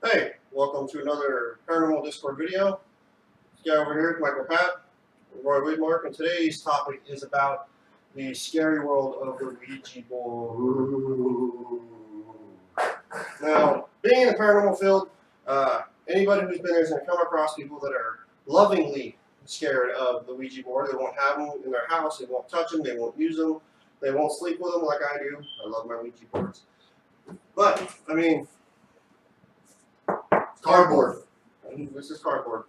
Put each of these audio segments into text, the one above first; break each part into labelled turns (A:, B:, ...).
A: Hey, welcome to another Paranormal Discord video. This guy over here is Michael Pat, Roy Widmark, and today's topic is about the scary world of the Ouija board. Now, being in the paranormal field, anybody who's been there is going to come across people that are lovingly scared of the Ouija board. They won't have them in their house, they won't touch them, they won't use them, they won't sleep with them like I do. I love my Ouija boards. But, I mean, cardboard. This is cardboard.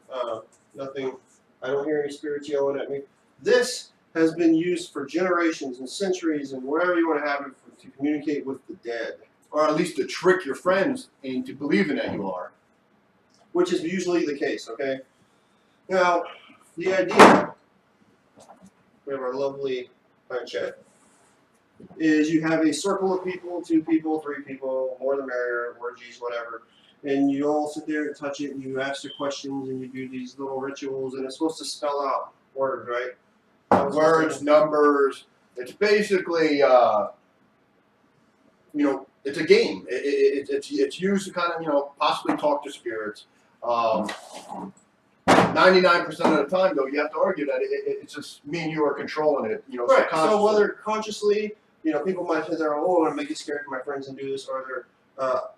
A: Nothing. I don't hear any spirits yelling at me. This has been used for generations and centuries and whatever you want to have it for, to communicate with the dead.
B: Or at least to trick your friends into believing that you are.
A: Which is usually the case, okay? Now, the idea, we have our lovely planchette, is you have a circle of people, 2 people, 3 people, more the merrier, orgies, whatever. And you all sit there and touch it, and you ask the questions, and you do these little rituals, and it's supposed to spell out words, right?
B: Words, numbers. It's basically, it's a game. It's used to kind of, possibly talk to spirits. 99% of the time, though, you have to argue that it's just me and you are controlling it,
A: Right. So whether consciously, people might say, "Oh, I want to make it scary for my friends and do this," or they're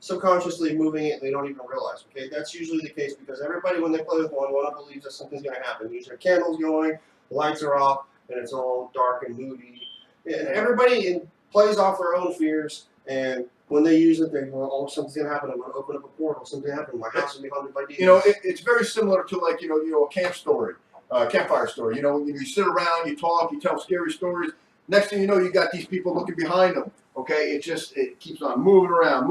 A: subconsciously moving it and they don't even realize. Okay, that's usually the case because everybody, when they play with one believes that something's going to happen. Usually, candles going, the lights are off, and it's all dark and moody. And everybody plays off their own fears. And when they use it, they go, "Oh, something's going to happen. I'm going to open up a portal. Something happened. My house will be haunted by demons."
B: It's very similar to like a camp story, campfire story. You sit around, you talk, you tell scary stories. Next thing you know, you got these people looking behind them. Okay, it keeps on moving around,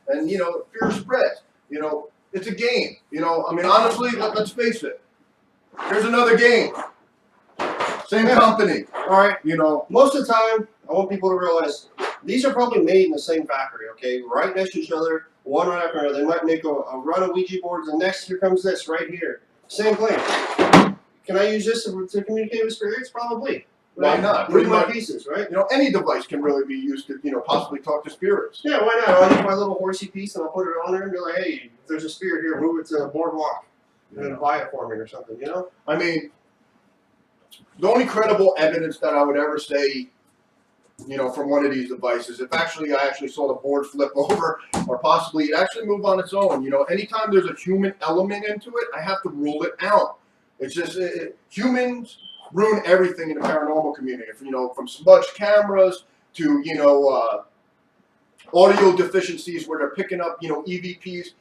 B: and fear spreads. It's a game. Honestly, let's face it. Here's another game. Same company.
A: All right. Most of the time, I want people to realize these are probably made in the same factory. Okay, right next to each other, one right after another. They might make a run of Ouija boards, and next here comes this right here. Same thing. Can I use this to communicate with spirits? Probably.
B: Why not?
A: Pretty much pieces, right?
B: Any device can really be used to, possibly talk to spirits.
A: Yeah, why not? I'll use my little horsey piece and I'll put it on there and be like, "Hey, if there's a spirit here, move it to a boardwalk and then buy it for me or something,"
B: The only credible evidence that I would ever say, from one of these devices, if I actually saw the board flip over or possibly it actually move on its own. Anytime there's a human element into it, I have to rule it out. It's just humans ruin everything in the paranormal community. From smudged cameras to audio deficiencies where they're picking up EVPs.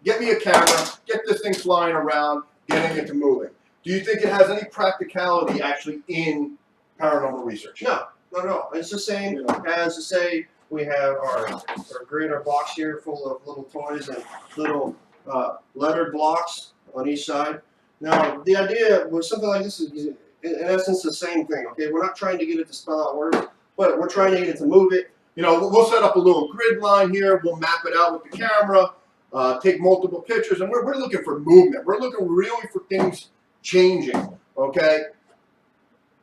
B: Get me a camera, get this thing flying around, getting it to moving. Do you think it has any practicality actually in paranormal research?
A: No, not at all. It's the same as to say we have our grid, our box here full of little toys and little lettered blocks on each side. Now, the idea with something like this is, in essence, the same thing. Okay, we're not trying to get it to spell out words, but we're trying to get it to move it.
B: We'll set up a little grid line here. We'll map it out with the camera, take multiple pictures, and we're looking for movement. We're looking really for things changing. Okay.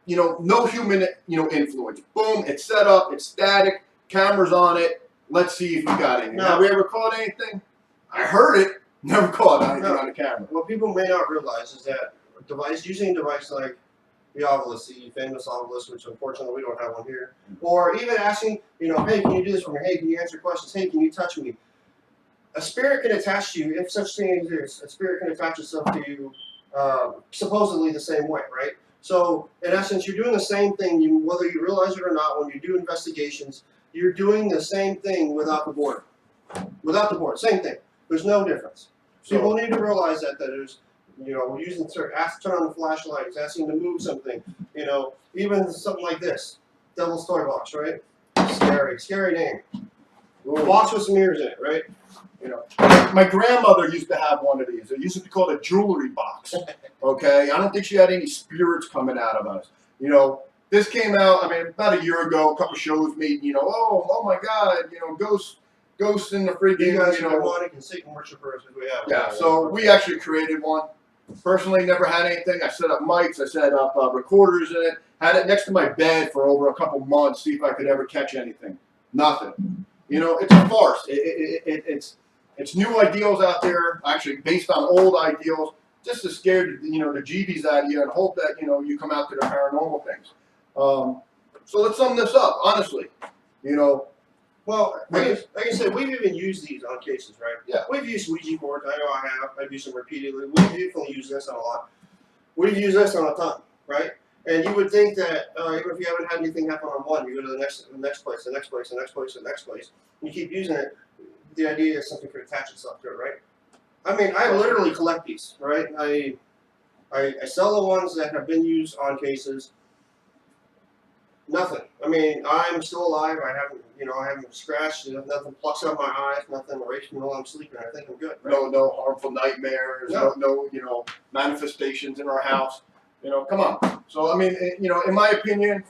B: No human influence. Boom, it's set up. It's static. Cameras on it. Let's see if we got anything. Have we ever caught anything? I heard it. Never caught anything on the camera.
A: What people may not realize is that using a device like the obelisk, the famous obelisk, which unfortunately we don't have one here, or even asking, "Hey, can you do this for me? Hey, can you answer questions? Hey, can you touch me?" A spirit can attach to you, if such thing exists. A spirit can attach itself to you, supposedly the same way, right? So, in essence, you're doing the same thing, whether you realize it or not. When you do investigations, you're doing the same thing without the board. Without the board, same thing. There's no difference. People need to realize that there's, we're using turn on the flashlights, asking to move something, even something like this, Devil's Toy Box, right? Scary name. Box with some ears in it, right?
B: My grandmother used to have one of these. It used to be called a jewelry box. Okay, I don't think she had any spirits coming out of us. This came out, about a year ago. A couple shows made, oh my God, ghosts in the freaking,
A: You guys are demonic and Satan worshippers as we have.
B: Yeah, so we actually created one. Personally, never had anything. I set up mics. I set up recorders in it. Had it next to my bed for over a couple months, see if I could ever catch anything. Nothing. It's a farce. It's It's new ideals out there, actually based on old ideals, just to scare the jeebies out of you and hope that you come out to the paranormal things. So let's sum this up, honestly.
A: Well, like I said, we've even used these on cases, right?
B: Yeah.
A: We've used Ouija boards. I know I have. I've used them repeatedly. We've definitely used this on a lot. We've used this on a ton, right? And you would think that even if you haven't had anything happen on one, you go to the next place, the next place, the next place, the next place, and you keep using it. The idea is something could attach itself to it, right? I mean, I literally collect these, right? I sell the ones that have been used on cases. Nothing. I mean, I'm still alive. I haven't scratched. Nothing plucks out my eyes. Nothing erased me while I'm sleeping. I think I'm good. Right?
B: No harmful nightmares. No manifestations in our house. Come on. So I mean, in my opinion,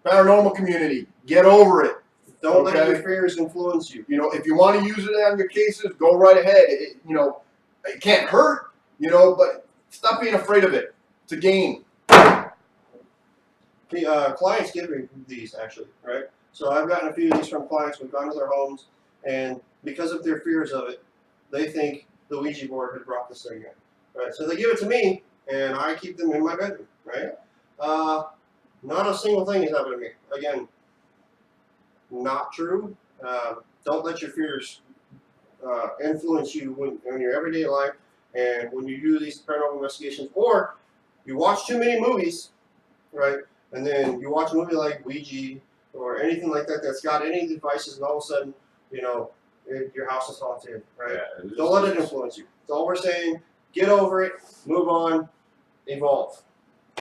B: paranormal community, get over it.
A: Don't let your fears influence you.
B: If you want to use it on your cases, go right ahead. It can't hurt. But stop being afraid of it. It's a game.
A: The clients give me these, actually, right? So I've gotten a few of these from clients. We've gone to their homes, and because of their fears of it, they think the Ouija board had brought this thing in, right? So they give it to me, and I keep them in my bedroom, right? Not a single thing has happened to me. Again, not true. Don't let your fears influence you in your everyday life, and when you do these paranormal investigations, or you watch too many movies, right? And then you watch a movie like Ouija or anything like that that's got any devices, and all of a sudden, your house is haunted, right? Yeah, don't let it influence you. That's all we're saying. Get over it, move on, evolve.